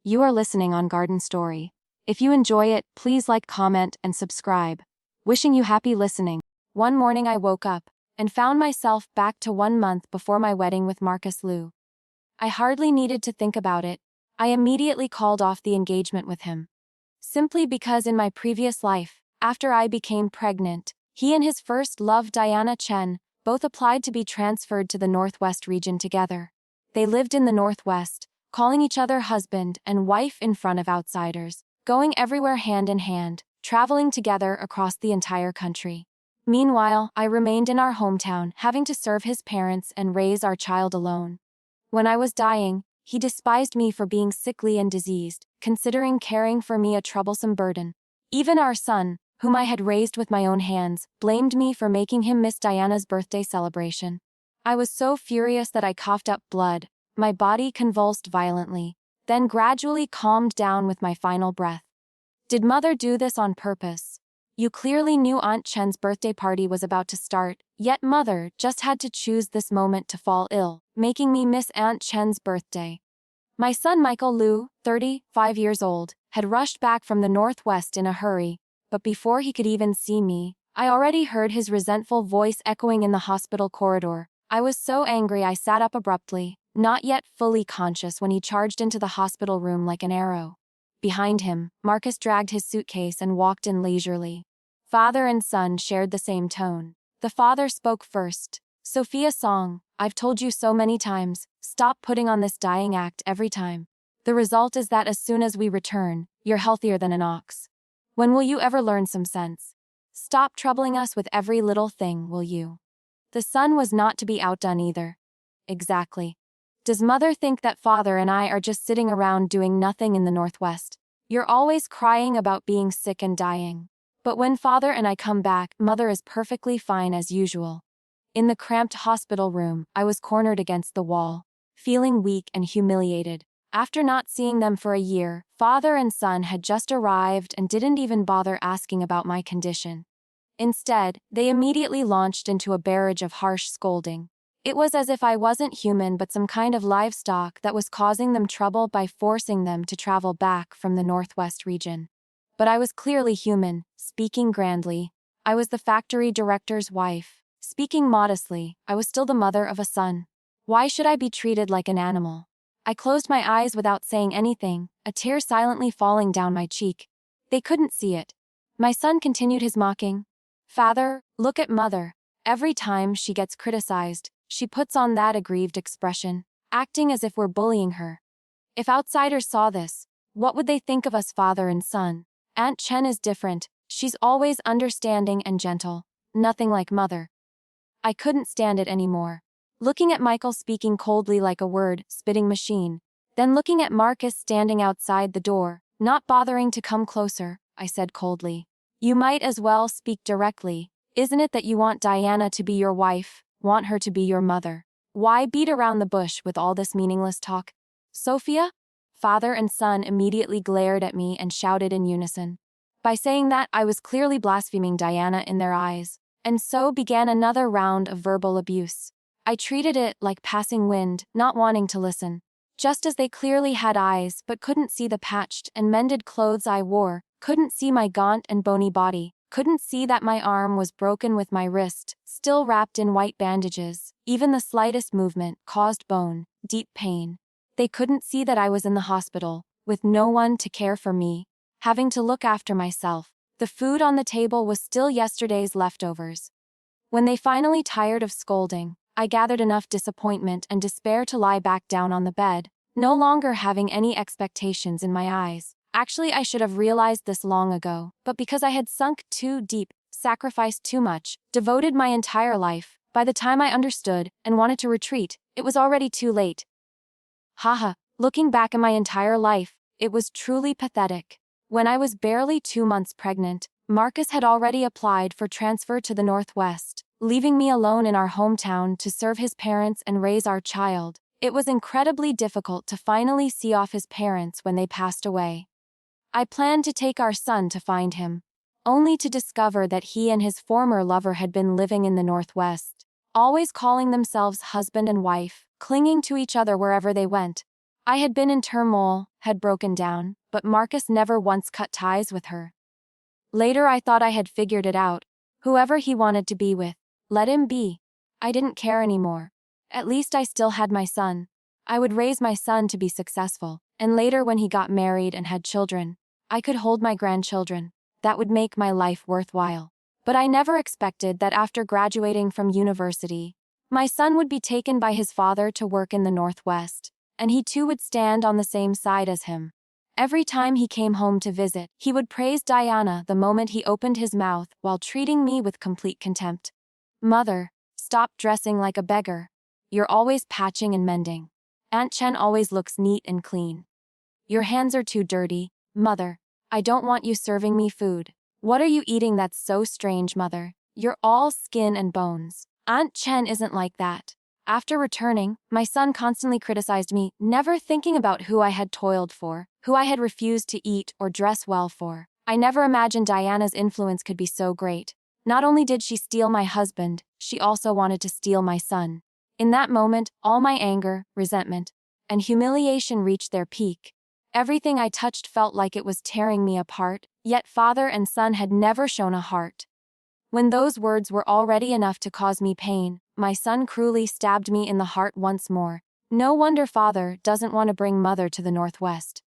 You are listening on Garden Story. If you enjoy it, please like, comment, and subscribe. Wishing you happy listening. One morning I woke up and found myself back to 1 month before my wedding with Marcus Liu. I hardly needed to think about it. I immediately called off the engagement with him. Simply because in my previous life, after I became pregnant, he and his first love, Diana Chen, both applied to be transferred to the Northwest region together. They lived in the Northwest, calling each other husband and wife in front of outsiders, going everywhere hand in hand, traveling together across the entire country. Meanwhile, I remained in our hometown, having to serve his parents and raise our child alone. When I was dying, he despised me for being sickly and diseased, considering caring for me a troublesome burden. Even our son, whom I had raised with my own hands, blamed me for making him miss Diana's birthday celebration. I was so furious that I coughed up blood. My body convulsed violently, then gradually calmed down with my final breath. Did Mother do this on purpose? You clearly knew Aunt Chen's birthday party was about to start, yet Mother just had to choose this moment to fall ill, making me miss Aunt Chen's birthday. My son Michael Liu, 35 years old, had rushed back from the Northwest in a hurry, but before he could even see me, I already heard his resentful voice echoing in the hospital corridor. I was so angry I sat up abruptly, not yet fully conscious when he charged into the hospital room like an arrow. Behind him, Marcus dragged his suitcase and walked in leisurely. Father and son shared the same tone. The father spoke first. "Sophia Song, I've told you so many times, stop putting on this dying act every time. The result is that as soon as we return, you're healthier than an ox. When will you ever learn some sense? Stop troubling us with every little thing, will you?" The son was not to be outdone either. "Exactly. Does Mother think that Father and I are just sitting around doing nothing in the Northwest? You're always crying about being sick and dying. But when Father and I come back, Mother is perfectly fine as usual." In the cramped hospital room, I was cornered against the wall, feeling weak and humiliated. After not seeing them for a year, father and son had just arrived and didn't even bother asking about my condition. Instead, they immediately launched into a barrage of harsh scolding. It was as if I wasn't human but some kind of livestock that was causing them trouble by forcing them to travel back from the Northwest region. But I was clearly human, speaking grandly. I was the factory director's wife. Speaking modestly, I was still the mother of a son. Why should I be treated like an animal? I closed my eyes without saying anything, a tear silently falling down my cheek. They couldn't see it. My son continued his mocking. "Father, look at Mother. Every time she gets criticized, she puts on that aggrieved expression, acting as if we're bullying her. If outsiders saw this, what would they think of us father and son? Aunt Chen is different. She's always understanding and gentle. Nothing like Mother." I couldn't stand it anymore. Looking at Michael speaking coldly like a word-spitting machine, then looking at Marcus standing outside the door, not bothering to come closer, I said coldly, "You might as well speak directly. Isn't it that you want Diana to be your wife, want her to be your mother? Why beat around the bush with all this meaningless talk?" "Sophia?" Father and son immediately glared at me and shouted in unison. By saying that, I was clearly blaspheming Diana in their eyes, and so began another round of verbal abuse. I treated it like passing wind, not wanting to listen. Just as they clearly had eyes but couldn't see the patched and mended clothes I wore, couldn't see my gaunt and bony body, couldn't see that my arm was broken with my wrist still wrapped in white bandages. Even the slightest movement caused bone, deep pain. They couldn't see that I was in the hospital, with no one to care for me, having to look after myself. The food on the table was still yesterday's leftovers. When they finally tired of scolding, I gathered enough disappointment and despair to lie back down on the bed, no longer having any expectations in my eyes. Actually, I should have realized this long ago, but because I had sunk too deep, sacrificed too much, devoted my entire life, by the time I understood and wanted to retreat, it was already too late. Haha, looking back at my entire life, it was truly pathetic. When I was barely 2 months pregnant, Marcus had already applied for transfer to the Northwest, leaving me alone in our hometown to serve his parents and raise our child. It was incredibly difficult to finally see off his parents when they passed away. I planned to take our son to find him, only to discover that he and his former lover had been living in the Northwest, always calling themselves husband and wife, clinging to each other wherever they went. I had been in turmoil, had broken down, but Marcus never once cut ties with her. Later I thought I had figured it out. Whoever he wanted to be with, let him be. I didn't care anymore. At least I still had my son. I would raise my son to be successful, and later when he got married and had children, I could hold my grandchildren. That would make my life worthwhile. But I never expected that after graduating from university, my son would be taken by his father to work in the Northwest, and he too would stand on the same side as him. Every time he came home to visit, he would praise Diana the moment he opened his mouth while treating me with complete contempt. Mother, stop dressing like a beggar. You're always patching and mending. Aunt Chen always looks neat and clean. Your hands are too dirty. Mother, I don't want you serving me food. What are you eating that's so strange, Mother? You're all skin and bones. Aunt Chen isn't like that. After returning, my son constantly criticized me, never thinking about who I had toiled for, who I had refused to eat or dress well for. I never imagined Diana's influence could be so great. Not only did she steal my husband, she also wanted to steal my son. In that moment, all my anger, resentment, and humiliation reached their peak. Everything I touched felt like it was tearing me apart, yet father and son had never shown a heart. When those words were already enough to cause me pain, my son cruelly stabbed me in the heart once more. No wonder father doesn't want to bring mother to the Northwest.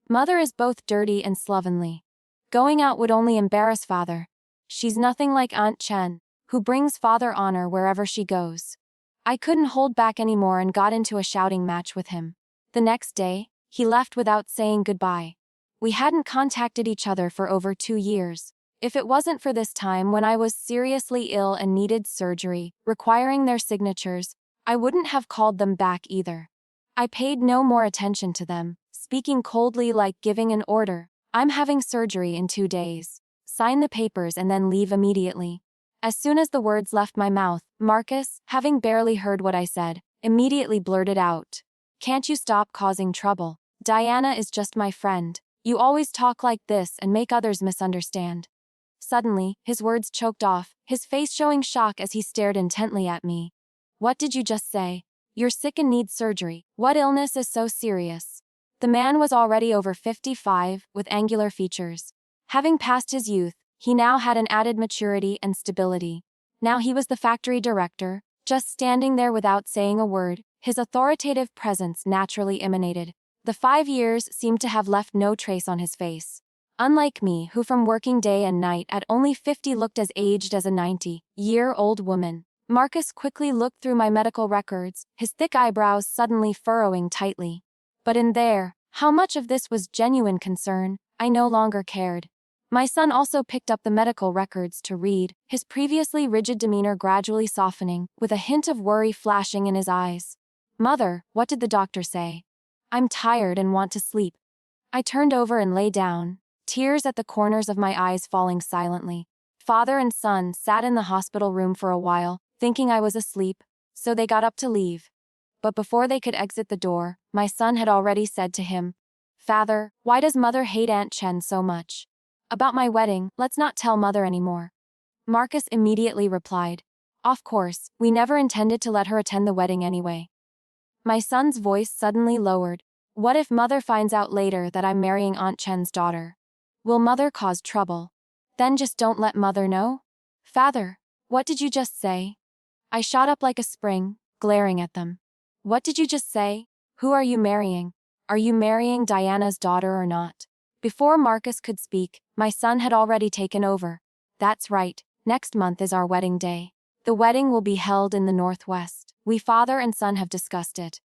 Mother is both dirty and slovenly. Going out would only embarrass father. She's nothing like Aunt Chen, who brings father honor wherever she goes. I couldn't hold back anymore and got into a shouting match with him. The next day, he left without saying goodbye. We hadn't contacted each other for over 2 years. If it wasn't for this time when I was seriously ill and needed surgery, requiring their signatures, I wouldn't have called them back either. I paid no more attention to them, speaking coldly like giving an order. I'm having surgery in 2 days. Sign the papers and then leave immediately. As soon as the words left my mouth, Marcus, having barely heard what I said, immediately blurted out, "Can't you stop causing trouble? Diana is just my friend. You always talk like this and make others misunderstand." Suddenly, his words choked off, his face showing shock as he stared intently at me. "What did you just say? You're sick and need surgery. What illness is so serious?" The man was already over 55, with angular features. Having passed his youth, he now had an added maturity and stability. Now he was the factory director, just standing there without saying a word. His authoritative presence naturally emanated. The 5 years seemed to have left no trace on his face. Unlike me, who from working day and night at only 50 looked as aged as a 90-year-old woman, Marcus quickly looked through my medical records, his thick eyebrows suddenly furrowing tightly. But in there, how much of this was genuine concern, I no longer cared. My son also picked up the medical records to read, his previously rigid demeanor gradually softening, with a hint of worry flashing in his eyes. "Mother, what did the doctor say? I'm tired and want to sleep." I turned over and lay down, tears at the corners of my eyes falling silently. Father and son sat in the hospital room for a while, thinking I was asleep, so they got up to leave. But before they could exit the door, my son had already said to him, "Father, why does mother hate Aunt Chen so much? About my wedding, let's not tell mother anymore." Marcus immediately replied, "Of course, we never intended to let her attend the wedding anyway." My son's voice suddenly lowered. "What if mother finds out later that I'm marrying Aunt Chen's daughter? Will mother cause trouble? Then just don't let mother know?" "Father, what did you just say?" I shot up like a spring, glaring at them. "What did you just say? Who are you marrying? Are you marrying Diana's daughter or not?" Before Marcus could speak, my son had already taken over. "That's right, next month is our wedding day. The wedding will be held in the Northwest. We father and son have discussed it."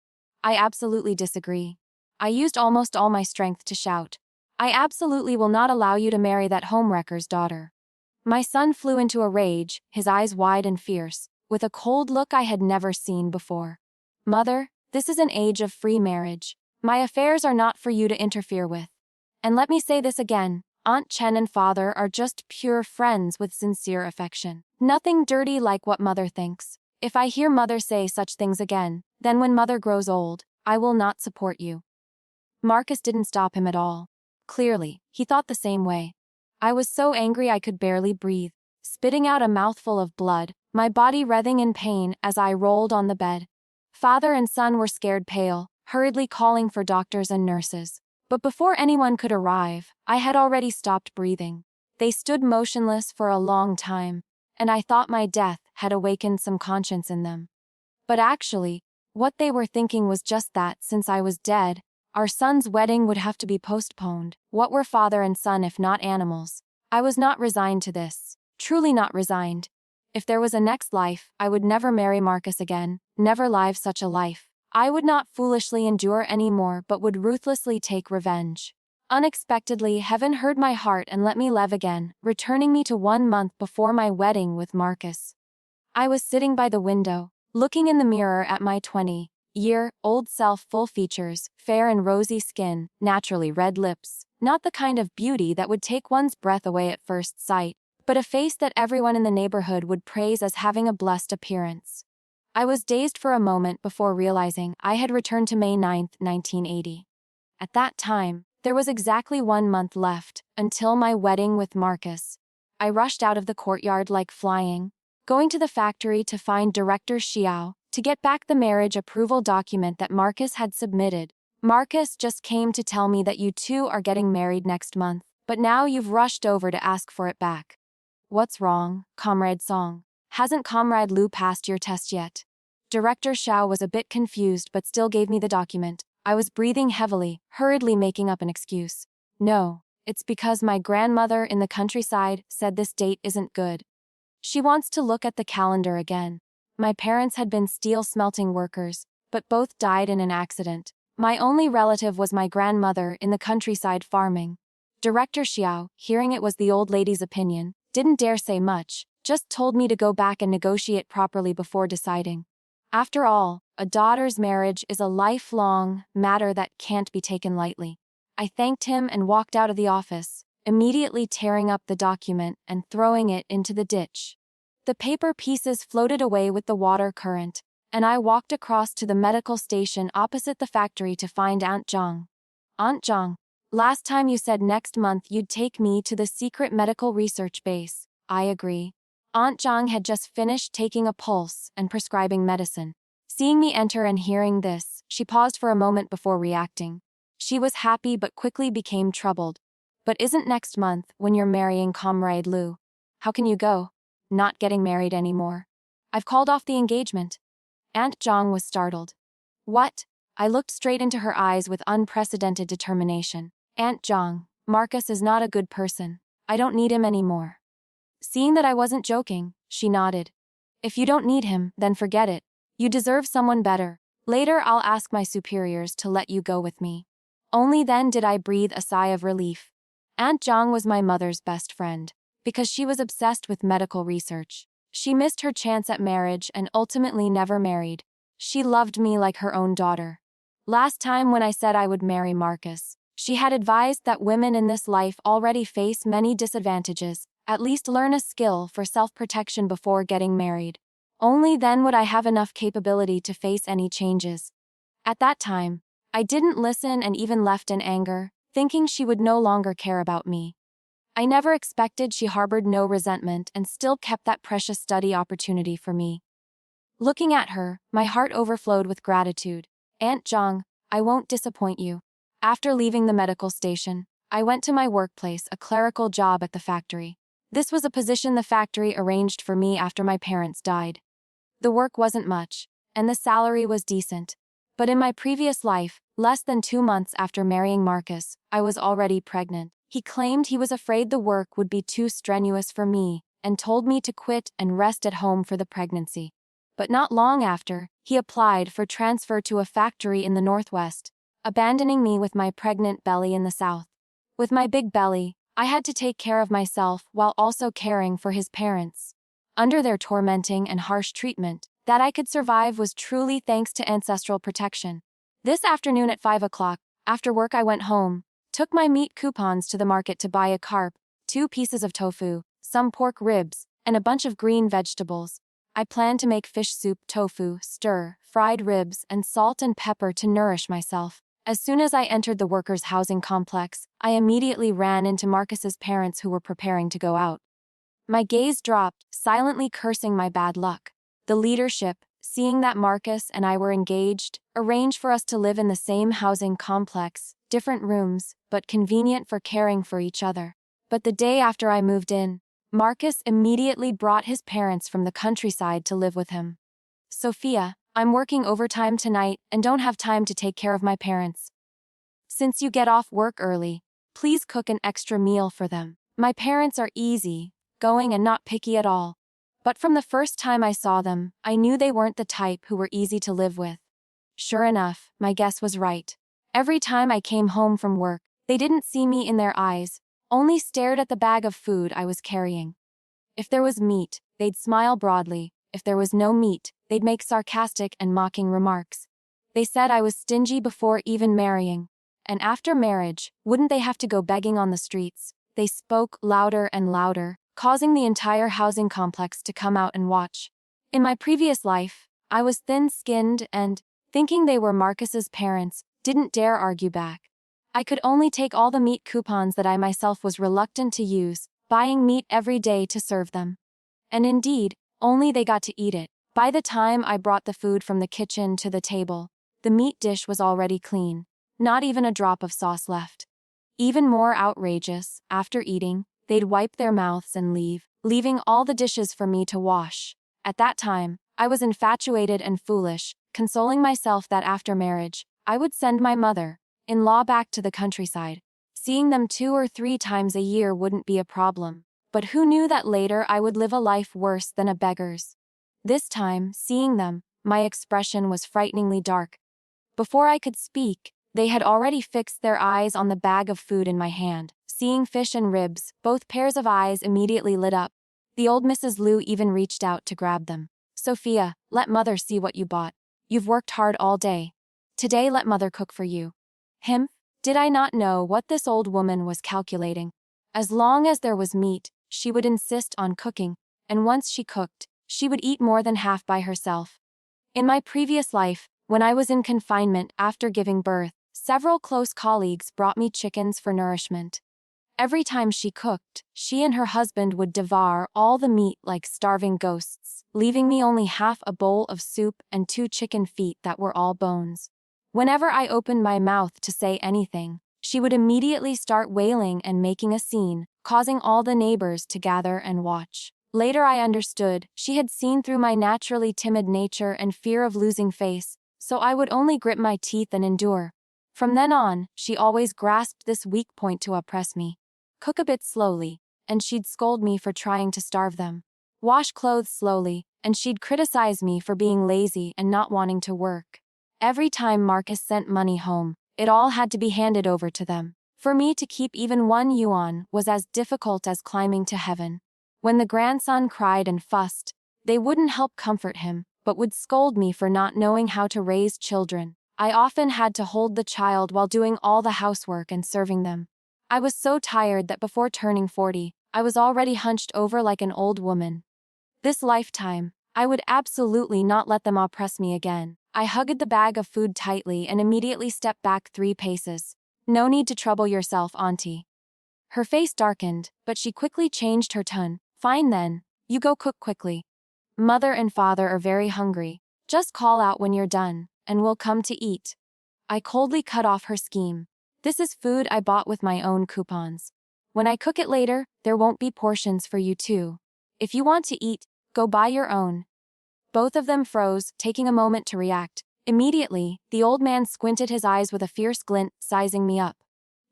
I absolutely disagree. I used almost all my strength to shout, "I absolutely will not allow you to marry that homewrecker's daughter." My son flew into a rage, his eyes wide and fierce, with a cold look I had never seen before. "Mother, this is an age of free marriage. My affairs are not for you to interfere with. And let me say this again, Aunt Chen and father are just pure friends with sincere affection. Nothing dirty like what mother thinks. If I hear mother say such things again, then when mother grows old, I will not support you." Marcus didn't stop him at all. Clearly, he thought the same way. I was so angry I could barely breathe, spitting out a mouthful of blood, my body writhing in pain as I rolled on the bed. Father and son were scared pale, hurriedly calling for doctors and nurses. But before anyone could arrive, I had already stopped breathing. They stood motionless for a long time, and I thought my death had awakened some conscience in them. But actually, what they were thinking was just that since I was dead, our son's wedding would have to be postponed. What were father and son if not animals? I was not resigned to this. Truly not resigned. If there was a next life, I would never marry Marcus again, never live such a life. I would not foolishly endure any more but would ruthlessly take revenge. Unexpectedly, heaven heard my heart and let me live again, returning me to 1 month before my wedding with Marcus. I was sitting by the window, looking in the mirror at my 20-year-old self, full features, fair and rosy skin, naturally red lips, not the kind of beauty that would take one's breath away at first sight, but a face that everyone in the neighborhood would praise as having a blessed appearance. I was dazed for a moment before realizing I had returned to May 9, 1980. At that time, there was exactly 1 month left until my wedding with Marcus. I rushed out of the courtyard like flying, going to the factory to find Director Xiao to get back the marriage approval document that Marcus had submitted. Marcus just came to tell me that you two are getting married next month, but now you've rushed over to ask for it back. What's wrong, Comrade Song? Hasn't Comrade Lu passed your test yet? Director Xiao was a bit confused but still gave me the document. I was breathing heavily, hurriedly making up an excuse. No, it's because my grandmother in the countryside said this date isn't good. She wants to look at the calendar again. My parents had been steel smelting workers, but both died in an accident. My only relative was my grandmother in the countryside farming. Director Xiao, hearing it was the old lady's opinion, didn't dare say much, just told me to go back and negotiate properly before deciding. After all, a daughter's marriage is a lifelong matter that can't be taken lightly. I thanked him and walked out of the office, immediately tearing up the document and throwing it into the ditch. The paper pieces floated away with the water current, and I walked across to the medical station opposite the factory to find Aunt Zhang. Aunt Zhang, last time you said next month you'd take me to the secret medical research base. I agree. Aunt Zhang had just finished taking a pulse and prescribing medicine. Seeing me enter and hearing this, she paused for a moment before reacting. She was happy but quickly became troubled. But isn't next month when you're marrying Comrade Lu? How can you go? Not getting married anymore. I've called off the engagement. Aunt Zhang was startled. What? I looked straight into her eyes with unprecedented determination. Aunt Zhang, Marcus is not a good person. I don't need him anymore. Seeing that I wasn't joking, she nodded. If you don't need him, then forget it. You deserve someone better. Later I'll ask my superiors to let you go with me. Only then did I breathe a sigh of relief. Aunt Zhang was my mother's best friend, because she was obsessed with medical research. She missed her chance at marriage and ultimately never married. She loved me like her own daughter. Last time when I said I would marry Marcus, she had advised that women in this life already face many disadvantages, at least learn a skill for self-protection before getting married. Only then would I have enough capability to face any changes. At that time, I didn't listen and even left in anger, thinking she would no longer care about me. I never expected she harbored no resentment and still kept that precious study opportunity for me. Looking at her, my heart overflowed with gratitude. Aunt Zhang, I won't disappoint you. After leaving the medical station, I went to my workplace, a clerical job at the factory. This was a position the factory arranged for me after my parents died. The work wasn't much, and the salary was decent. But in my previous life, less than 2 months after marrying Marcus, I was already pregnant. He claimed he was afraid the work would be too strenuous for me, and told me to quit and rest at home for the pregnancy. But not long after, he applied for transfer to a factory in the Northwest, abandoning me with my pregnant belly in the South. With my big belly, I had to take care of myself while also caring for his parents. Under their tormenting and harsh treatment, that I could survive was truly thanks to ancestral protection. This afternoon at 5 o'clock, after work I went home, took my meat coupons to the market to buy a carp, 2 pieces of tofu, some pork ribs, and a bunch of green vegetables. I planned to make fish soup, tofu, stir, fried ribs, and salt and pepper to nourish myself. As soon as I entered the workers' housing complex, I immediately ran into Marcus's parents who were preparing to go out. My gaze dropped, silently cursing my bad luck. The leadership, seeing that Marcus and I were engaged, arranged for us to live in the same housing complex, different rooms, but convenient for caring for each other. But the day after I moved in, Marcus immediately brought his parents from the countryside to live with him. Sophia, I'm working overtime tonight and don't have time to take care of my parents. Since you get off work early, please cook an extra meal for them. My parents are easy going and not picky at all. But from the first time I saw them, I knew they weren't the type who were easy to live with. Sure enough, my guess was right. Every time I came home from work, they didn't see me in their eyes, only stared at the bag of food I was carrying. If there was meat, they'd smile broadly. If there was no meat, they'd make sarcastic and mocking remarks. They said I was stingy before even marrying. And after marriage, wouldn't they have to go begging on the streets? They spoke louder and louder, causing the entire housing complex to come out and watch. In my previous life, I was thin-skinned and, thinking they were Marcus's parents, didn't dare argue back. I could only take all the meat coupons that I myself was reluctant to use, buying meat every day to serve them. And indeed, only they got to eat it. By the time I brought the food from the kitchen to the table, the meat dish was already clean, not even a drop of sauce left. Even more outrageous, after eating, they'd wipe their mouths and leave, leaving all the dishes for me to wash. At that time, I was infatuated and foolish, consoling myself that after marriage, I would send my mother-in-law back to the countryside. Seeing them 2 or 3 times a year wouldn't be a problem. But who knew that later I would live a life worse than a beggar's? This time, seeing them, my expression was frighteningly dark. Before I could speak, they had already fixed their eyes on the bag of food in my hand. Seeing fish and ribs, both pairs of eyes immediately lit up. The old Mrs. Liu even reached out to grab them. Sophia, let mother see what you bought. You've worked hard all day. Today let mother cook for you. Did I not know what this old woman was calculating? As long as there was meat, she would insist on cooking, and once she cooked, she would eat more than half by herself. In my previous life, when I was in confinement after giving birth, several close colleagues brought me chickens for nourishment. Every time she cooked, she and her husband would devour all the meat like starving ghosts, leaving me only half a bowl of soup and 2 chicken feet that were all bones. Whenever I opened my mouth to say anything, she would immediately start wailing and making a scene, causing all the neighbors to gather and watch. Later I understood, she had seen through my naturally timid nature and fear of losing face, so I would only grit my teeth and endure. From then on, she always grasped this weak point to oppress me. Cook a bit slowly, and she'd scold me for trying to starve them. Wash clothes slowly, and she'd criticize me for being lazy and not wanting to work. Every time Marcus sent money home, it all had to be handed over to them. For me to keep even 1 yuan was as difficult as climbing to heaven. When the grandson cried and fussed, they wouldn't help comfort him, but would scold me for not knowing how to raise children. I often had to hold the child while doing all the housework and serving them. I was so tired that before turning 40, I was already hunched over like an old woman. This lifetime, I would absolutely not let them oppress me again. I hugged the bag of food tightly and immediately stepped back 3 paces. No need to trouble yourself, auntie. Her face darkened, but she quickly changed her tone. Fine then, you go cook quickly. Mother and father are very hungry. Just call out when you're done, and we'll come to eat. I coldly cut off her scheme. This is food I bought with my own coupons. When I cook it later, there won't be portions for you too. If you want to eat, go buy your own. Both of them froze, taking a moment to react. Immediately, the old man squinted his eyes with a fierce glint, sizing me up.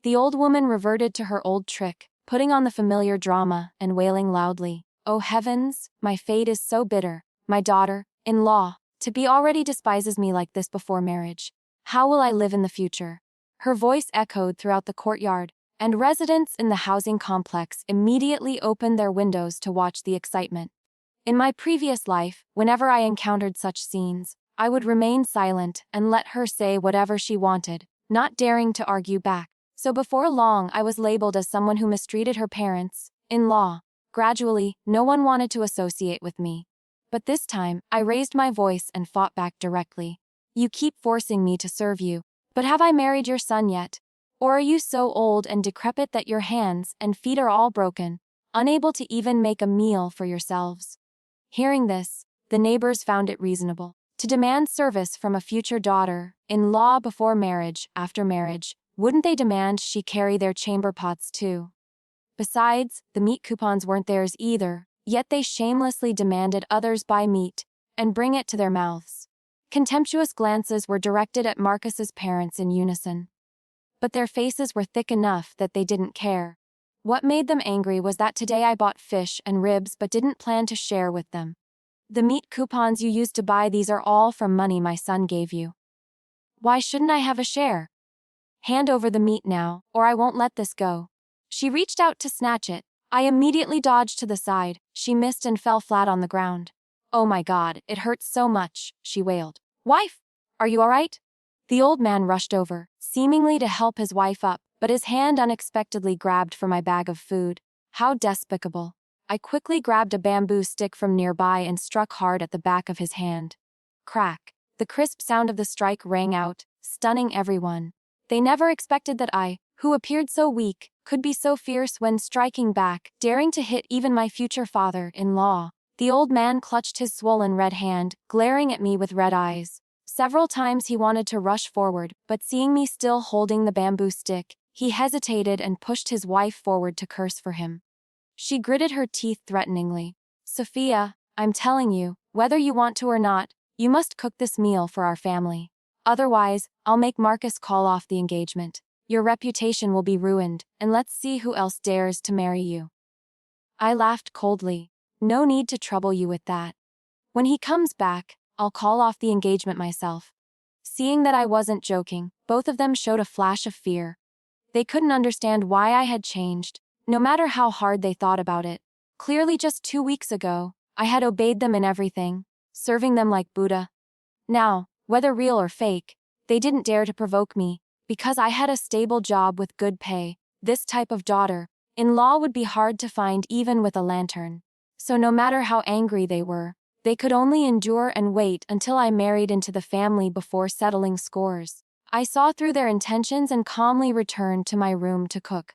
The old woman reverted to her old trick, putting on the familiar drama and wailing loudly. Oh heavens, my fate is so bitter. My daughter-in-law, to be already despises me like this before marriage. How will I live in the future? Her voice echoed throughout the courtyard, and residents in the housing complex immediately opened their windows to watch the excitement. In my previous life, whenever I encountered such scenes, I would remain silent and let her say whatever she wanted, not daring to argue back. So before long I was labeled as someone who mistreated her parents-in-law. Gradually, no one wanted to associate with me. But this time, I raised my voice and fought back directly. You keep forcing me to serve you. But have I married your son yet? Or are you so old and decrepit that your hands and feet are all broken, unable to even make a meal for yourselves? Hearing this, the neighbors found it reasonable. To demand service from a future daughter-in-law before marriage, after marriage, wouldn't they demand she carry their chamber pots too? Besides, the meat coupons weren't theirs either, yet they shamelessly demanded others buy meat and bring it to their mouths. Contemptuous glances were directed at Marcus's parents in unison. But their faces were thick enough that they didn't care. What made them angry was that today I bought fish and ribs but didn't plan to share with them. The meat coupons you used to buy these are all from money my son gave you. Why shouldn't I have a share? Hand over the meat now, or I won't let this go. She reached out to snatch it. I immediately dodged to the side. She missed and fell flat on the ground. Oh my God, it hurts so much, she wailed. Wife, are you all right? The old man rushed over, seemingly to help his wife up, but his hand unexpectedly grabbed for my bag of food. How despicable. I quickly grabbed a bamboo stick from nearby and struck hard at the back of his hand. Crack. The crisp sound of the strike rang out, stunning everyone. They never expected that I, who appeared so weak, could be so fierce when striking back, daring to hit even my future father-in-law. The old man clutched his swollen red hand, glaring at me with red eyes. Several times he wanted to rush forward, but seeing me still holding the bamboo stick, he hesitated and pushed his wife forward to curse for him. She gritted her teeth threateningly. Sophia, I'm telling you, whether you want to or not, you must cook this meal for our family. Otherwise, I'll make Marcus call off the engagement. Your reputation will be ruined, and let's see who else dares to marry you. I laughed coldly. No need to trouble you with that. When he comes back, I'll call off the engagement myself. Seeing that I wasn't joking, both of them showed a flash of fear. They couldn't understand why I had changed, no matter how hard they thought about it. Clearly just 2 weeks ago, I had obeyed them in everything, serving them like Buddha. Now, whether real or fake, they didn't dare to provoke me, because I had a stable job with good pay. This type of daughter-in-law would be hard to find even with a lantern. So no matter how angry they were, they could only endure and wait until I married into the family before settling scores. I saw through their intentions and calmly returned to my room to cook.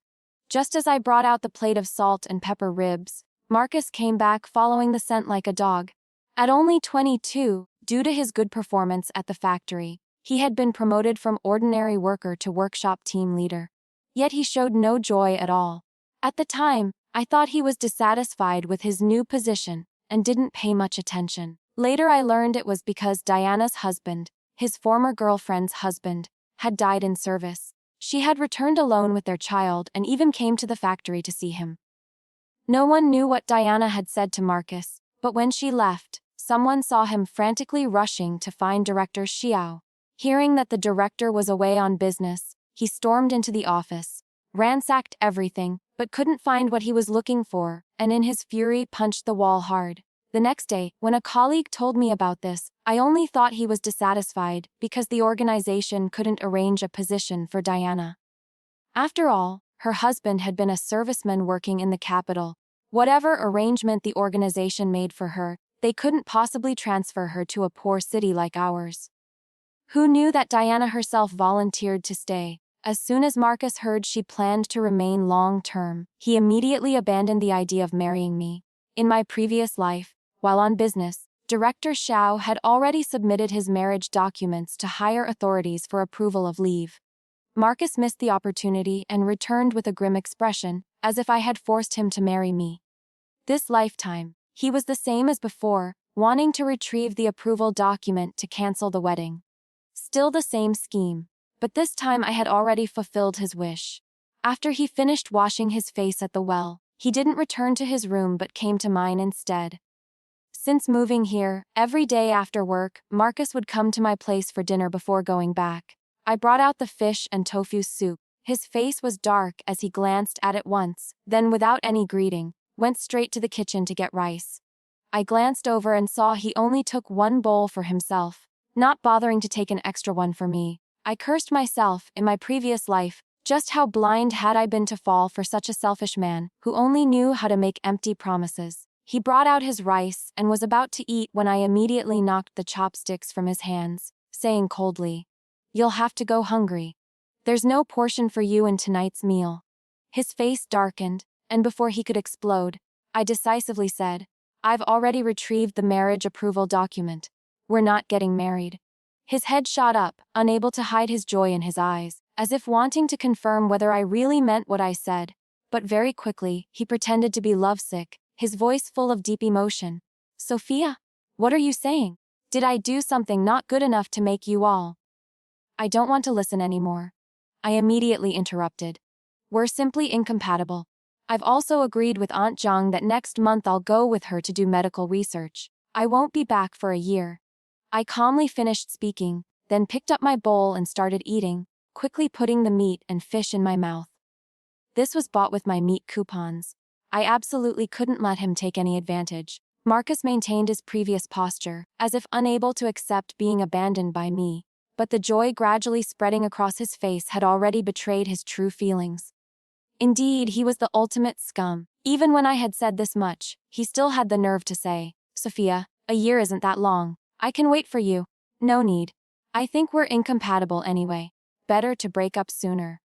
Just as I brought out the plate of salt and pepper ribs, Marcus came back following the scent like a dog. At only 22, due to his good performance at the factory, he had been promoted from ordinary worker to workshop team leader. Yet he showed no joy at all. At the time, I thought he was dissatisfied with his new position and didn't pay much attention. Later I learned it was because Diana's husband, his former girlfriend's husband, had died in service. She had returned alone with their child and even came to the factory to see him. No one knew what Diana had said to Marcus, but when she left, someone saw him frantically rushing to find Director Xiao. Hearing that the director was away on business, he stormed into the office, ransacked everything, but couldn't find what he was looking for, and in his fury punched the wall hard. The next day, when a colleague told me about this, I only thought he was dissatisfied because the organization couldn't arrange a position for Diana. After all, her husband had been a serviceman working in the capital. Whatever arrangement the organization made for her, they couldn't possibly transfer her to a poor city like ours. Who knew that Diana herself volunteered to stay? As soon as Marcus heard she planned to remain long-term, he immediately abandoned the idea of marrying me. In my previous life, while on business, Director Xiao had already submitted his marriage documents to higher authorities for approval of leave. Marcus missed the opportunity and returned with a grim expression, as if I had forced him to marry me. This lifetime, he was the same as before, wanting to retrieve the approval document to cancel the wedding. Still the same scheme. But this time I had already fulfilled his wish. After he finished washing his face at the well, he didn't return to his room but came to mine instead. Since moving here, every day after work, Marcus would come to my place for dinner before going back. I brought out the fish and tofu soup. His face was dark as he glanced at it once, then without any greeting, went straight to the kitchen to get rice. I glanced over and saw he only took one bowl for himself, not bothering to take an extra one for me. I cursed myself, in my previous life, just how blind had I been to fall for such a selfish man, who only knew how to make empty promises. He brought out his rice and was about to eat when I immediately knocked the chopsticks from his hands, saying coldly, "You'll have to go hungry. There's no portion for you in tonight's meal." His face darkened, and before he could explode, I decisively said, "I've already retrieved the marriage approval document. We're not getting married. His head shot up, unable to hide his joy in his eyes, as if wanting to confirm whether I really meant what I said. But very quickly, he pretended to be lovesick, his voice full of deep emotion. Sophia? What are you saying? Did I do something not good enough to make you all? I don't want to listen anymore. I immediately interrupted. We're simply incompatible. I've also agreed with Aunt Zhang that next month I'll go with her to do medical research. I won't be back for a year. I calmly finished speaking, then picked up my bowl and started eating, quickly putting the meat and fish in my mouth. This was bought with my meat coupons. I absolutely couldn't let him take any advantage. Marcus maintained his previous posture, as if unable to accept being abandoned by me, but the joy gradually spreading across his face had already betrayed his true feelings. Indeed, he was the ultimate scum. Even when I had said this much, he still had the nerve to say, Sophia, a year isn't that long. I can wait for you. No need. I think we're incompatible anyway. Better to break up sooner.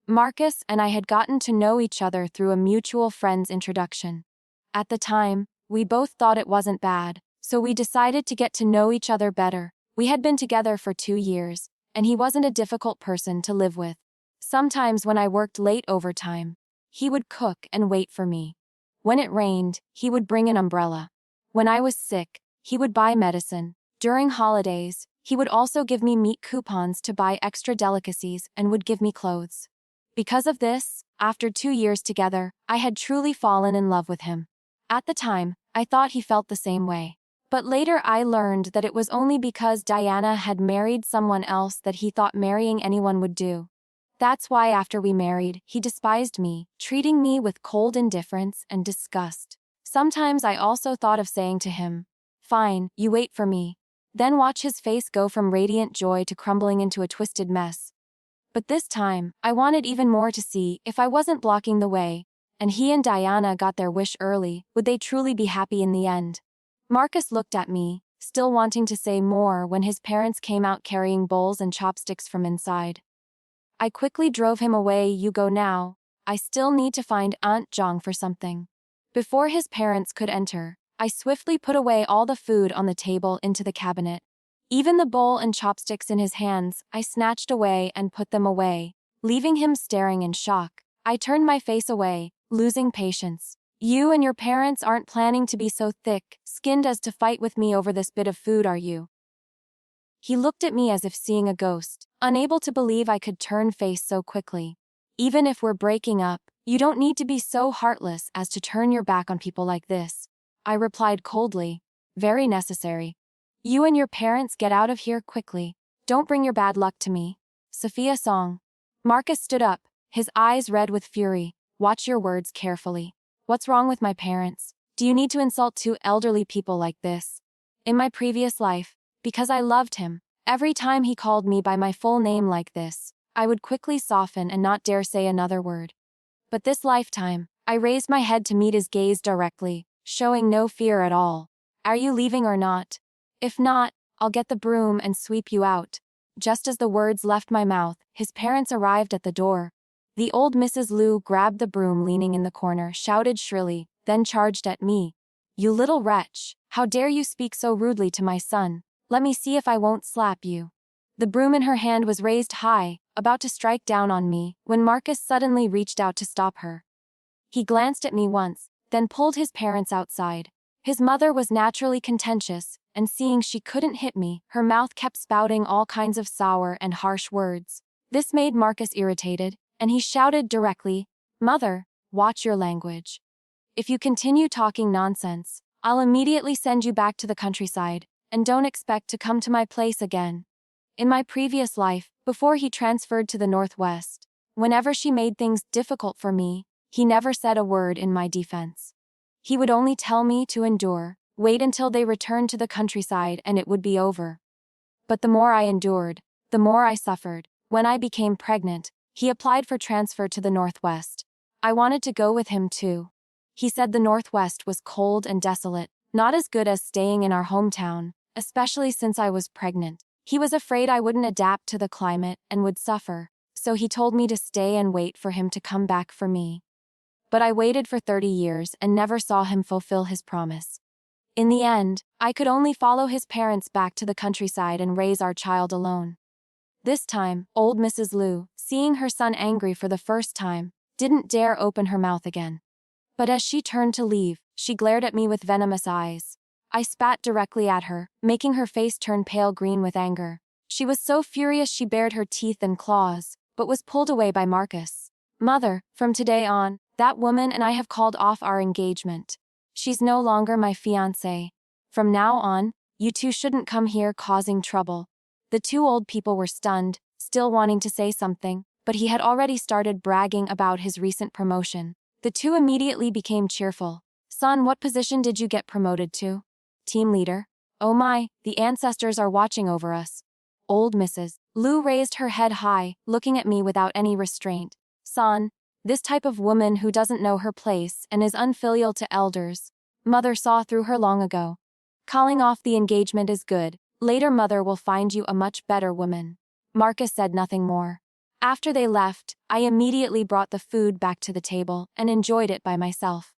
Marcus and I had gotten to know each other through a mutual friend's introduction. At the time, we both thought it wasn't bad, so we decided to get to know each other better. We had been together for 2 years, and he wasn't a difficult person to live with. Sometimes when I worked late overtime, he would cook and wait for me. When it rained, he would bring an umbrella. When I was sick, he would buy medicine. During holidays, he would also give me meat coupons to buy extra delicacies and would give me clothes. Because of this, after 2 years together, I had truly fallen in love with him. At the time, I thought he felt the same way. But later I learned that it was only because Diana had married someone else that he thought marrying anyone would do. That's why after we married, he despised me, treating me with cold indifference and disgust. Sometimes I also thought of saying to him, "Fine, you wait for me." Then watch his face go from radiant joy to crumbling into a twisted mess. But this time, I wanted even more to see if I wasn't blocking the way, and he and Diana got their wish early, would they truly be happy in the end? Marcus looked at me, still wanting to say more when his parents came out carrying bowls and chopsticks from inside. I quickly drove him away. You go now. I still need to find Aunt Zhang for something. Before his parents could enter, I swiftly put away all the food on the table into the cabinet. Even the bowl and chopsticks in his hands, I snatched away and put them away, leaving him staring in shock. I turned my face away, losing patience. You and your parents aren't planning to be so thick-skinned as to fight with me over this bit of food, are you? He looked at me as if seeing a ghost, unable to believe I could turn face so quickly. Even if we're breaking up, you don't need to be so heartless as to turn your back on people like this. I replied coldly. Very necessary. You and your parents get out of here quickly. Don't bring your bad luck to me. Sophia Song. Marcus stood up, his eyes red with fury. Watch your words carefully. What's wrong with my parents? Do you need to insult 2 elderly people like this? In my previous life, because I loved him, every time he called me by my full name like this, I would quickly soften and not dare say another word. But this lifetime, I raised my head to meet his gaze directly, showing no fear at all. Are you leaving or not? If not, I'll get the broom and sweep you out. Just as the words left my mouth, his parents arrived at the door. The old Mrs. Liu grabbed the broom leaning in the corner, shouted shrilly, then charged at me. You little wretch, how dare you speak so rudely to my son? Let me see if I won't slap you. The broom in her hand was raised high, about to strike down on me, when Marcus suddenly reached out to stop her. He glanced at me once, then pulled his parents outside. His mother was naturally contentious, and seeing she couldn't hit me, her mouth kept spouting all kinds of sour and harsh words. This made Marcus irritated, and he shouted directly, Mother, watch your language. If you continue talking nonsense, I'll immediately send you back to the countryside, and don't expect to come to my place again. In my previous life, before he transferred to the Northwest, whenever she made things difficult for me, he never said a word in my defense. He would only tell me to endure, wait until they returned to the countryside and it would be over. But the more I endured, the more I suffered. When I became pregnant, he applied for transfer to the Northwest. I wanted to go with him too. He said the Northwest was cold and desolate, not as good as staying in our hometown, especially since I was pregnant. He was afraid I wouldn't adapt to the climate and would suffer, so he told me to stay and wait for him to come back for me. But I waited for 30 years and never saw him fulfill his promise. In the end, I could only follow his parents back to the countryside and raise our child alone. This time, old Mrs. Liu, seeing her son angry for the first time, didn't dare open her mouth again. But as she turned to leave, she glared at me with venomous eyes. I spat directly at her, making her face turn pale green with anger. She was so furious she bared her teeth and claws, but was pulled away by Marcus. Mother, from today on, that woman and I have called off our engagement. She's no longer my fiancé. From now on, you two shouldn't come here causing trouble. The two old people were stunned, still wanting to say something, but he had already started bragging about his recent promotion. The two immediately became cheerful. Son, what position did you get promoted to? Team leader. Oh my, the ancestors are watching over us. Old Mrs. Liu raised her head high, looking at me without any restraint. Son, this type of woman who doesn't know her place and is unfilial to elders. Mother saw through her long ago. Calling off the engagement is good. Later mother will find you a much better woman. Marcus said nothing more. After they left, I immediately brought the food back to the table and enjoyed it by myself.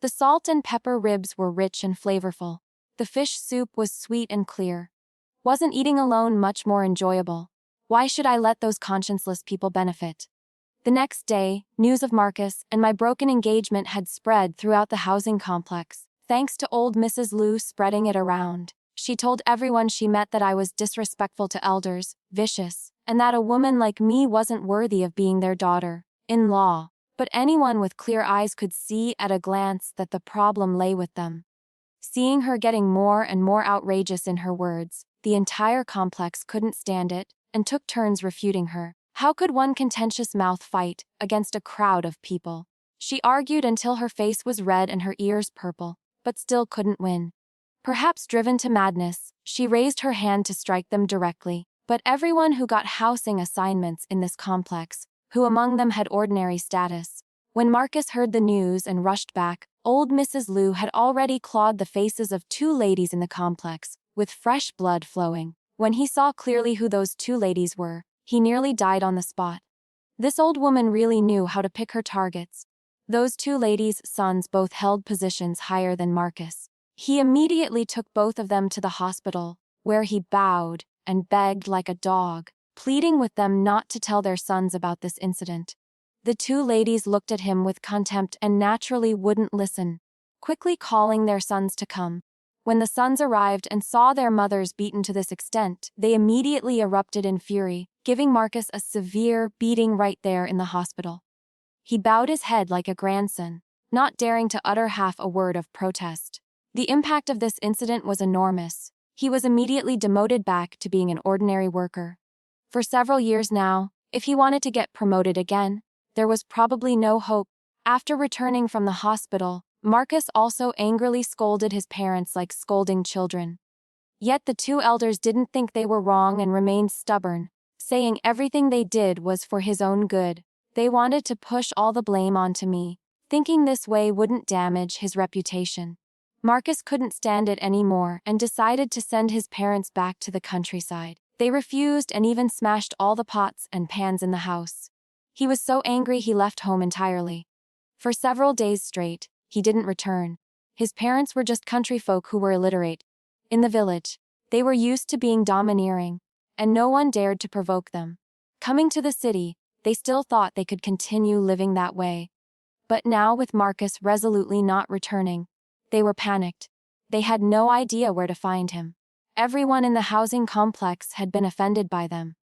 The salt and pepper ribs were rich and flavorful. The fish soup was sweet and clear. Wasn't eating alone much more enjoyable? Why should I let those conscienceless people benefit? The next day, news of Marcus and my broken engagement had spread throughout the housing complex, thanks to old Mrs. Liu spreading it around. She told everyone she met that I was disrespectful to elders, vicious, and that a woman like me wasn't worthy of being their daughter-in-law. But anyone with clear eyes could see at a glance that the problem lay with them. Seeing her getting more and more outrageous in her words, the entire complex couldn't stand it and took turns refuting her. How could one contentious mouth fight against a crowd of people? She argued until her face was red and her ears purple, but still couldn't win. Perhaps driven to madness, she raised her hand to strike them directly, but everyone who got housing assignments in this complex, who among them had ordinary status. When Marcus heard the news and rushed back, old Mrs. Liu had already clawed the faces of two ladies in the complex, with fresh blood flowing. When he saw clearly who those two ladies were, he nearly died on the spot. This old woman really knew how to pick her targets. Those two ladies' sons both held positions higher than Marcus. He immediately took both of them to the hospital, where he bowed and begged like a dog, pleading with them not to tell their sons about this incident. The two ladies looked at him with contempt and naturally wouldn't listen, quickly calling their sons to come. When the sons arrived and saw their mothers beaten to this extent, they immediately erupted in fury, giving Marcus a severe beating right there in the hospital. He bowed his head like a grandson, not daring to utter half a word of protest. The impact of this incident was enormous. He was immediately demoted back to being an ordinary worker. For several years now, if he wanted to get promoted again, there was probably no hope. After returning from the hospital, Marcus also angrily scolded his parents like scolding children. Yet the two elders didn't think they were wrong and remained stubborn, saying everything they did was for his own good. They wanted to push all the blame onto me, thinking this way wouldn't damage his reputation. Marcus couldn't stand it anymore and decided to send his parents back to the countryside. They refused and even smashed all the pots and pans in the house. He was so angry he left home entirely. For several days straight, he didn't return. His parents were just country folk who were illiterate. In the village, they were used to being domineering, and no one dared to provoke them. Coming to the city, they still thought they could continue living that way. But now with Marcus resolutely not returning, they were panicked. They had no idea where to find him. Everyone in the housing complex had been offended by them.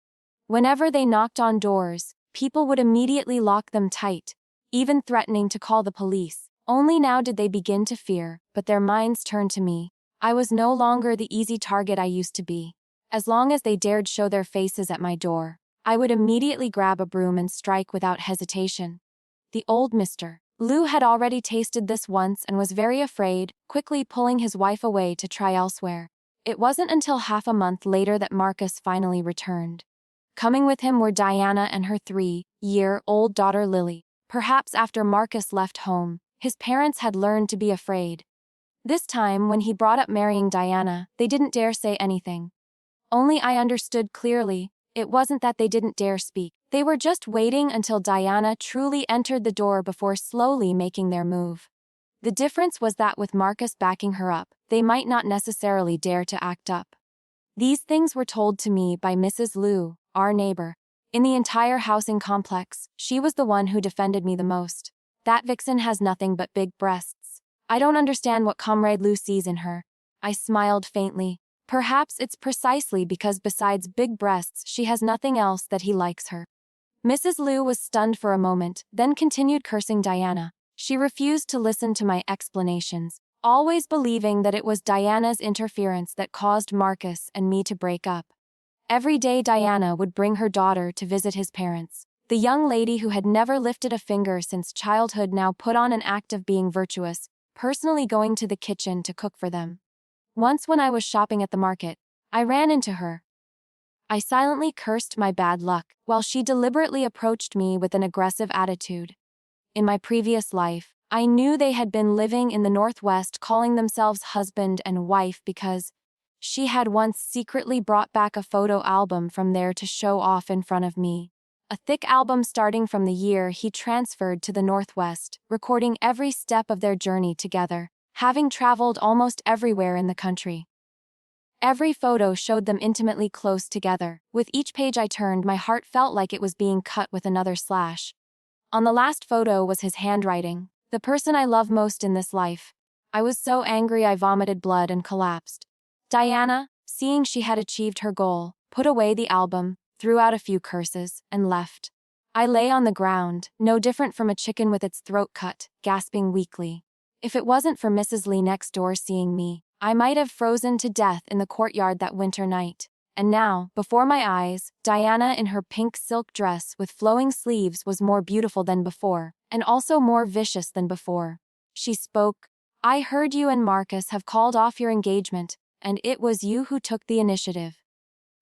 Whenever they knocked on doors, people would immediately lock them tight, even threatening to call the police. Only now did they begin to fear, but their minds turned to me. I was no longer the easy target I used to be. As long as they dared show their faces at my door, I would immediately grab a broom and strike without hesitation. The old Mr. Liu had already tasted this once and was very afraid, quickly pulling his wife away to try elsewhere. It wasn't until half a month later that Marcus finally returned. Coming with him were Diana and her 3-year-old daughter Lily. Perhaps after Marcus left home, his parents had learned to be afraid. This time, when he brought up marrying Diana, they didn't dare say anything. Only I understood clearly, it wasn't that they didn't dare speak. They were just waiting until Diana truly entered the door before slowly making their move. The difference was that with Marcus backing her up, they might not necessarily dare to act up. These things were told to me by Mrs. Liu, our neighbor. In the entire housing complex, she was the one who defended me the most. That vixen has nothing but big breasts. I don't understand what Comrade Liu sees in her. I smiled faintly. Perhaps it's precisely because besides big breasts she has nothing else that he likes her. Mrs. Liu was stunned for a moment, then continued cursing Diana. She refused to listen to my explanations, always believing that it was Diana's interference that caused Marcus and me to break up. Every day Diana would bring her daughter to visit his parents. The young lady who had never lifted a finger since childhood now put on an act of being virtuous, personally going to the kitchen to cook for them. Once when I was shopping at the market, I ran into her. I silently cursed my bad luck, while she deliberately approached me with an aggressive attitude. In my previous life, I knew they had been living in the Northwest calling themselves husband and wife because she had once secretly brought back a photo album from there to show off in front of me. A thick album starting from the year he transferred to the Northwest, recording every step of their journey together, having traveled almost everywhere in the country. Every photo showed them intimately close together. With each page I turned, my heart felt like it was being cut with another slash. On the last photo was his handwriting, the person I love most in this life. I was so angry I vomited blood and collapsed. Diana, seeing she had achieved her goal, put away the album, threw out a few curses, and left. I lay on the ground, no different from a chicken with its throat cut, gasping weakly. If it wasn't for Mrs. Lee next door seeing me, I might have frozen to death in the courtyard that winter night. And now, before my eyes, Diana in her pink silk dress with flowing sleeves was more beautiful than before, and also more vicious than before. She spoke. I heard you and Marcus have called off your engagement, and it was you who took the initiative.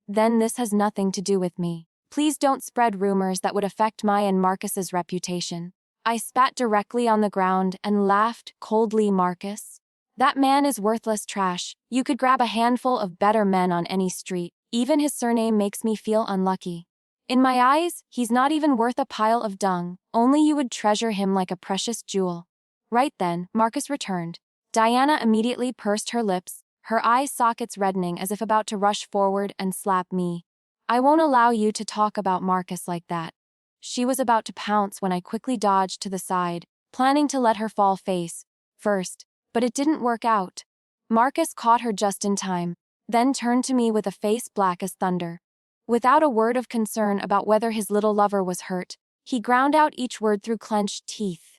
Then this has nothing to do with me. Please don't spread rumors that would affect my and Marcus's reputation. I spat directly on the ground and laughed coldly. Marcus? That man is worthless trash. You could grab a handful of better men on any street. Even his surname makes me feel unlucky. In my eyes, he's not even worth a pile of dung, only you would treasure him like a precious jewel. Right then, Marcus returned. Diana immediately pursed her lips, her eye sockets reddening as if about to rush forward and slap me. I won't allow you to talk about Marcus like that. She was about to pounce when I quickly dodged to the side, planning to let her fall face first, but it didn't work out. Marcus caught her just in time, then turned to me with a face black as thunder. Without a word of concern about whether his little lover was hurt, he ground out each word through clenched teeth.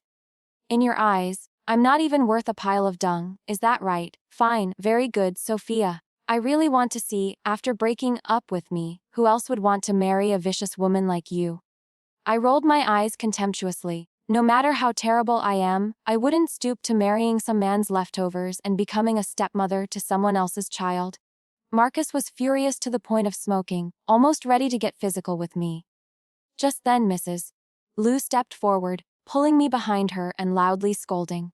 In your eyes, I'm not even worth a pile of dung, is that right? Fine, very good, Sophia. I really want to see, after breaking up with me, who else would want to marry a vicious woman like you. I rolled my eyes contemptuously. No matter how terrible I am, I wouldn't stoop to marrying some man's leftovers and becoming a stepmother to someone else's child. Marcus was furious to the point of smoking, almost ready to get physical with me. Just then Mrs. Liu stepped forward, pulling me behind her and loudly scolding.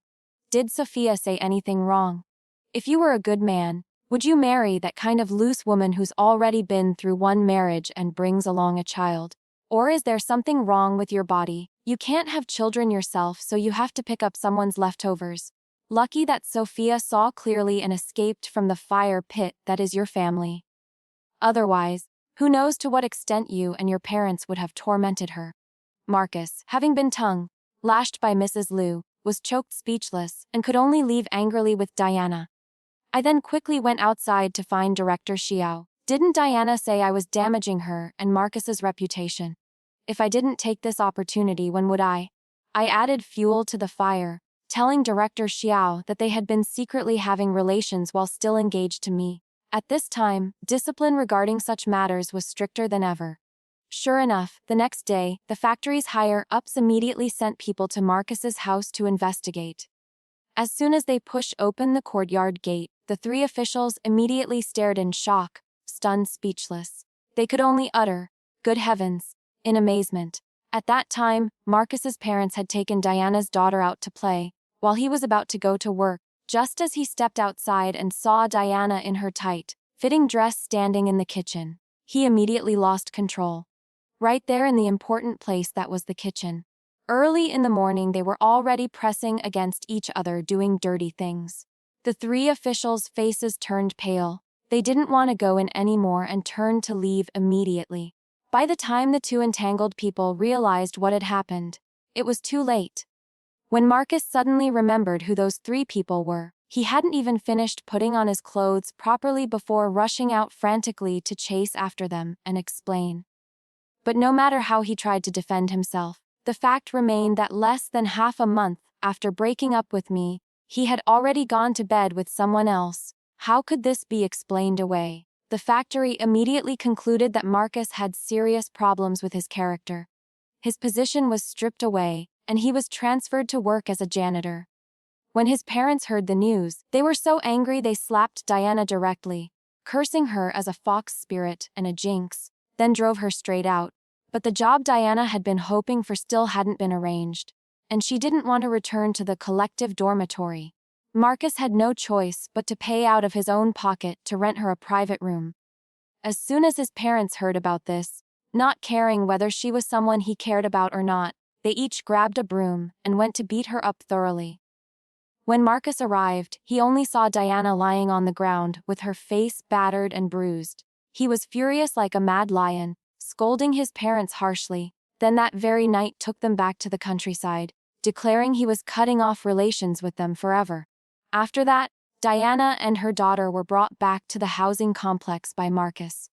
Did Sophia say anything wrong? If you were a good man, would you marry that kind of loose woman who's already been through one marriage and brings along a child? Or is there something wrong with your body? You can't have children yourself, so you have to pick up someone's leftovers. Lucky that Sophia saw clearly and escaped from the fire pit that is your family. Otherwise, who knows to what extent you and your parents would have tormented her. Marcus, having been lashed by Mrs. Liu, was choked speechless and could only leave angrily with Diana. I then quickly went outside to find Director Xiao. Didn't Diana say I was damaging her and Marcus's reputation? If I didn't take this opportunity, when would I? I added fuel to the fire, telling Director Xiao that they had been secretly having relations while still engaged to me. At this time, discipline regarding such matters was stricter than ever. Sure enough, the next day, the factory's higher-ups immediately sent people to Marcus's house to investigate. As soon as they pushed open the courtyard gate, the three officials immediately stared in shock, stunned speechless. They could only utter, "Good heavens," in amazement. At that time, Marcus's parents had taken Diana's daughter out to play, while he was about to go to work. Just as he stepped outside and saw Diana in her tight-fitting dress standing in the kitchen, he immediately lost control. Right there in the important place that was the kitchen. Early in the morning, they were already pressing against each other, doing dirty things. The three officials' faces turned pale. They didn't want to go in anymore and turned to leave immediately. By the time the two entangled people realized what had happened, it was too late. When Marcus suddenly remembered who those three people were, he hadn't even finished putting on his clothes properly before rushing out frantically to chase after them and explain. But no matter how he tried to defend himself, the fact remained that less than half a month after breaking up with me, he had already gone to bed with someone else. How could this be explained away? The factory immediately concluded that Marcus had serious problems with his character. His position was stripped away, and he was transferred to work as a janitor. When his parents heard the news, they were so angry they slapped Diana directly, cursing her as a fox spirit and a jinx, then drove her straight out. But the job Diana had been hoping for still hadn't been arranged, and she didn't want to return to the collective dormitory. Marcus had no choice but to pay out of his own pocket to rent her a private room. As soon as his parents heard about this, not caring whether she was someone he cared about or not, they each grabbed a broom and went to beat her up thoroughly. When Marcus arrived, he only saw Diana lying on the ground with her face battered and bruised. He was furious like a mad lion, scolding his parents harshly, then that very night took them back to the countryside, declaring he was cutting off relations with them forever. After that, Diana and her daughter were brought back to the housing complex by Marcus.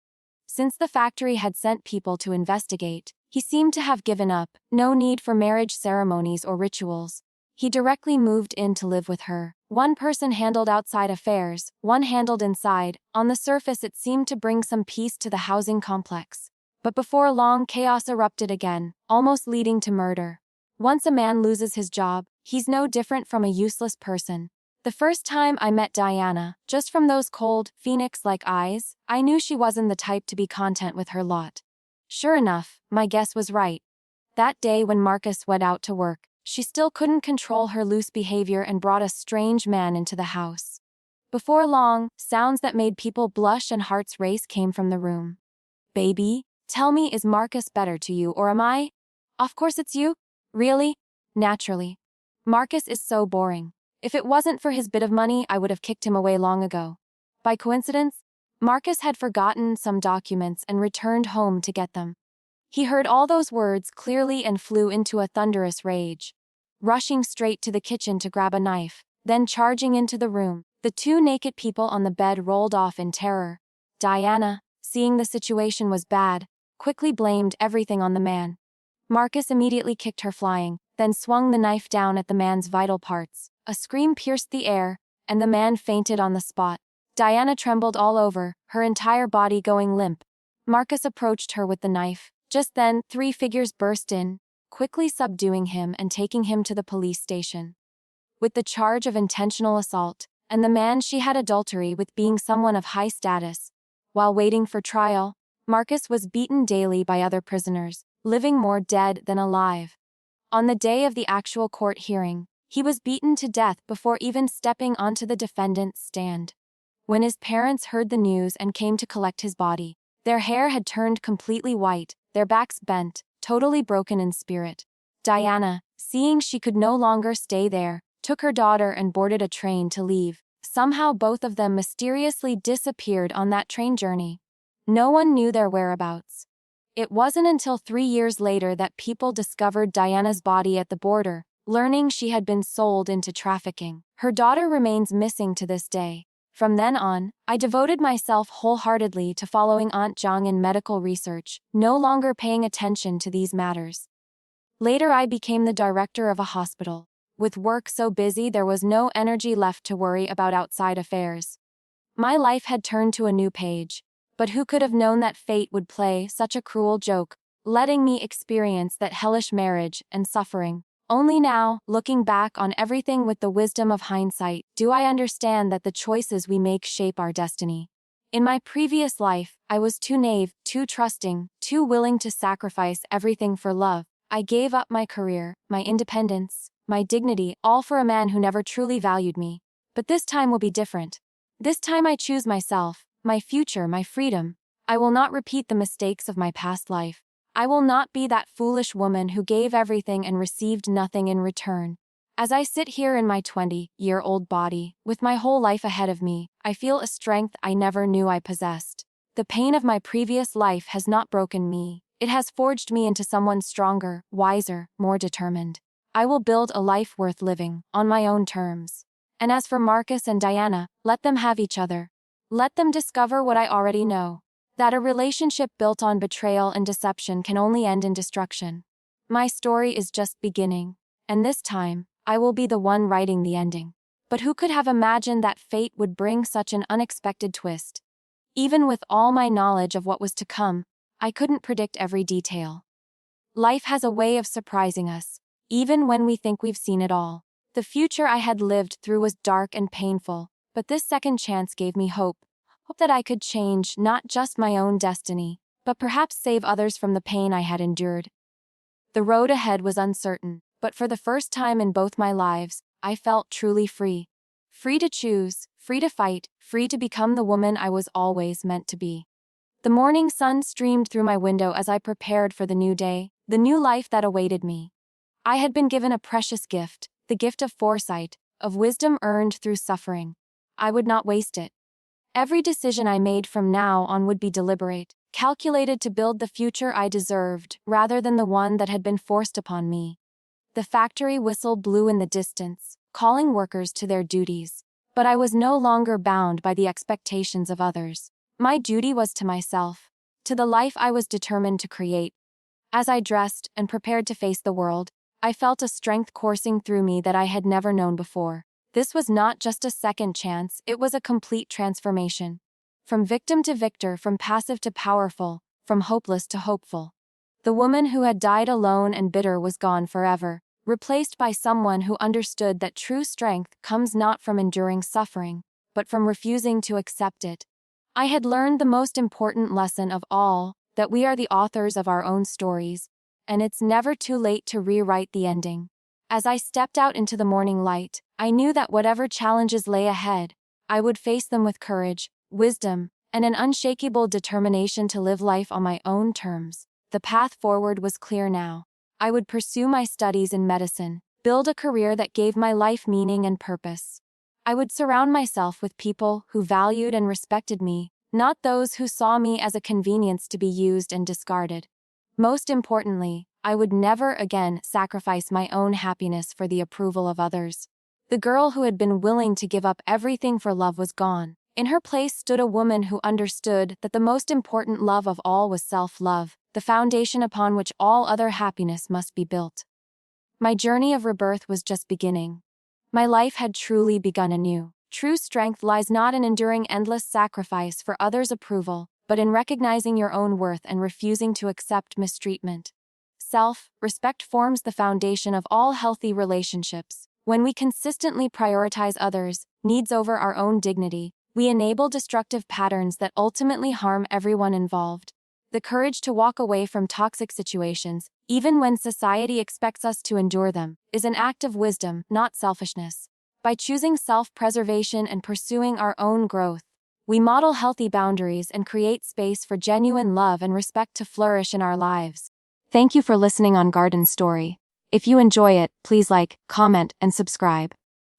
Since the factory had sent people to investigate, he seemed to have given up. No need for marriage ceremonies or rituals. He directly moved in to live with her. One person handled outside affairs, one handled inside. On the surface, it seemed to bring some peace to the housing complex. But before long, chaos erupted again, almost leading to murder. Once a man loses his job, he's no different from a useless person. The first time I met Diana, just from those cold, phoenix-like eyes, I knew she wasn't the type to be content with her lot. Sure enough, my guess was right. That day when Marcus went out to work, she still couldn't control her loose behavior and brought a strange man into the house. Before long, sounds that made people blush and hearts race came from the room. "Baby, tell me, is Marcus better to you or am I?" "Of course it's you." "Really?" "Naturally. Marcus is so boring. If it wasn't for his bit of money, I would have kicked him away long ago." By coincidence, Marcus had forgotten some documents and returned home to get them. He heard all those words clearly and flew into a thunderous rage. Rushing straight to the kitchen to grab a knife, then charging into the room, the two naked people on the bed rolled off in terror. Diana, seeing the situation was bad, quickly blamed everything on the man. Marcus immediately kicked her flying, then swung the knife down at the man's vital parts. A scream pierced the air, and the man fainted on the spot. Diana trembled all over, her entire body going limp. Marcus approached her with the knife. Just then, three figures burst in, quickly subduing him and taking him to the police station. With the charge of intentional assault, and the man she had adultery with being someone of high status. While waiting for trial, Marcus was beaten daily by other prisoners, living more dead than alive. On the day of the actual court hearing, he was beaten to death before even stepping onto the defendant's stand. When his parents heard the news and came to collect his body, their hair had turned completely white, their backs bent, totally broken in spirit. Diana, seeing she could no longer stay there, took her daughter and boarded a train to leave. Somehow both of them mysteriously disappeared on that train journey. No one knew their whereabouts. It wasn't until 3 years later that people discovered Diana's body at the border, learning she had been sold into trafficking. Her daughter remains missing to this day. From then on, I devoted myself wholeheartedly to following Aunt Zhang in medical research, no longer paying attention to these matters. Later I became the director of a hospital. With work so busy there was no energy left to worry about outside affairs. My life had turned to a new page, but who could have known that fate would play such a cruel joke, letting me experience that hellish marriage and suffering. Only now, looking back on everything with the wisdom of hindsight, do I understand that the choices we make shape our destiny. In my previous life, I was too naive, too trusting, too willing to sacrifice everything for love. I gave up my career, my independence, my dignity, all for a man who never truly valued me. But this time will be different. This time I choose myself, my future, my freedom. I will not repeat the mistakes of my past life. I will not be that foolish woman who gave everything and received nothing in return. As I sit here in my 20-year-old body, with my whole life ahead of me, I feel a strength I never knew I possessed. The pain of my previous life has not broken me. It has forged me into someone stronger, wiser, more determined. I will build a life worth living, on my own terms. And as for Marcus and Diana, let them have each other. Let them discover what I already know. That a relationship built on betrayal and deception can only end in destruction. My story is just beginning, and this time, I will be the one writing the ending. But who could have imagined that fate would bring such an unexpected twist? Even with all my knowledge of what was to come, I couldn't predict every detail. Life has a way of surprising us, even when we think we've seen it all. The future I had lived through was dark and painful, but this second chance gave me hope. Hope that I could change not just my own destiny, but perhaps save others from the pain I had endured. The road ahead was uncertain, but for the first time in both my lives, I felt truly free. Free to choose, free to fight, free to become the woman I was always meant to be. The morning sun streamed through my window as I prepared for the new day, the new life that awaited me. I had been given a precious gift, the gift of foresight, of wisdom earned through suffering. I would not waste it. Every decision I made from now on would be deliberate, calculated to build the future I deserved, rather than the one that had been forced upon me. The factory whistle blew in the distance, calling workers to their duties. But I was no longer bound by the expectations of others. My duty was to myself, to the life I was determined to create. As I dressed and prepared to face the world, I felt a strength coursing through me that I had never known before. This was not just a second chance, it was a complete transformation. From victim to victor, from passive to powerful, from hopeless to hopeful. The woman who had died alone and bitter was gone forever, replaced by someone who understood that true strength comes not from enduring suffering, but from refusing to accept it. I had learned the most important lesson of all, that we are the authors of our own stories, and it's never too late to rewrite the ending. As I stepped out into the morning light, I knew that whatever challenges lay ahead, I would face them with courage, wisdom, and an unshakable determination to live life on my own terms. The path forward was clear now. I would pursue my studies in medicine, build a career that gave my life meaning and purpose. I would surround myself with people who valued and respected me, not those who saw me as a convenience to be used and discarded. Most importantly, I would never again sacrifice my own happiness for the approval of others. The girl who had been willing to give up everything for love was gone. In her place stood a woman who understood that the most important love of all was self-love, the foundation upon which all other happiness must be built. My journey of rebirth was just beginning. My life had truly begun anew. True strength lies not in enduring endless sacrifice for others' approval, but in recognizing your own worth and refusing to accept mistreatment. Self-respect forms the foundation of all healthy relationships. When we consistently prioritize others' needs over our own dignity, we enable destructive patterns that ultimately harm everyone involved. The courage to walk away from toxic situations, even when society expects us to endure them, is an act of wisdom, not selfishness. By choosing self-preservation and pursuing our own growth, we model healthy boundaries and create space for genuine love and respect to flourish in our lives. Thank you for listening on Garden Story. If you enjoy it, please like, comment, and subscribe.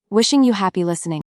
Wishing you happy listening.